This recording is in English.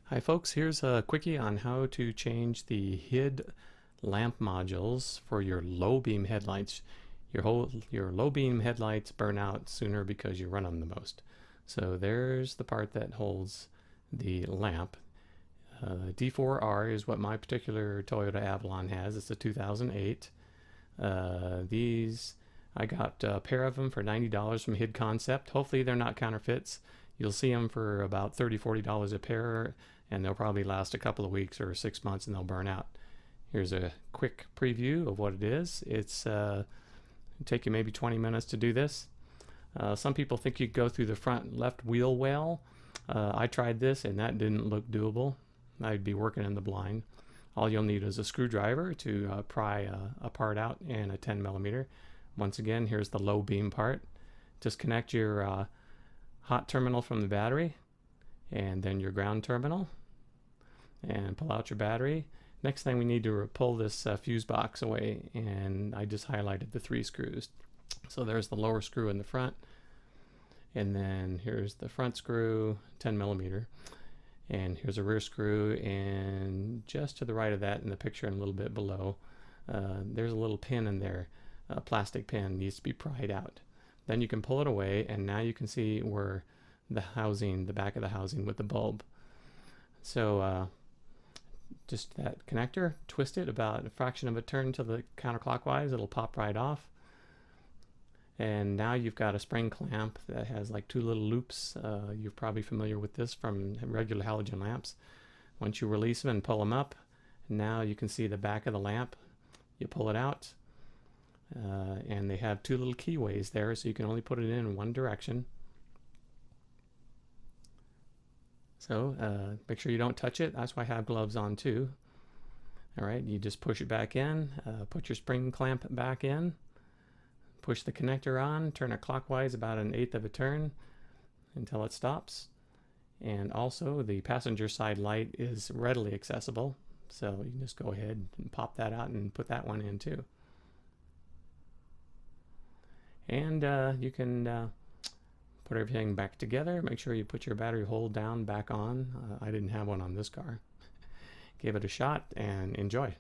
Hi folks, here's a quickie on how to change the HID lamp modules for your low beam headlights. Your low beam headlights burn out sooner because you run them the most. So there's the part that holds the lamp. D4R is what my particular Toyota Avalon has. It's a 2008. These I got a pair of them for $90 from HID Concept. Hopefully they're not counterfeits. You'll see them for about $30–40 a pair, and they'll probably last a couple of weeks or 6 months and they'll burn out. Here's a quick preview of what it is. It'll take you maybe 20 minutes to do this. Some people think you go through the front left wheel well. I tried this and that didn't look doable. I'd be working in the blind. All you'll need is a screwdriver to pry a part out and a 10mm. Once again, here's the low beam part. Just connect your hot terminal from the battery and then your ground terminal and pull out your battery. Next thing we need to pull this fuse box away, and I just highlighted the 3 screws. So there's the lower screw in the front, and then here's the front screw, 10mm, and here's a rear screw, and just to the right of that in the picture and a little bit below, there's a little pin in there. A plastic pin needs to be pried out. Then you can pull it away, and now you can see where the housing, the back of the housing with the bulb. So just that connector, twist it about a fraction of a turn to the counterclockwise, it'll pop right off. And now you've got a spring clamp that has like 2 little loops. You're probably familiar with this from regular halogen lamps. Once you release them and pull them up, now you can see the back of the lamp. You pull it out. And they have 2 little keyways there, so you can only put it in one direction. So make sure you don't touch it. That's why I have gloves on too. Alright, you just push it back in, put your spring clamp back in, push the connector on, turn it clockwise about 1/8 of a turn until it stops. And also the passenger side light is readily accessible, so you can just go ahead and pop that out and put that one in too. And you can put everything back together. Make sure you put your battery hold down back on. I didn't have one on this car. Give it a shot and enjoy.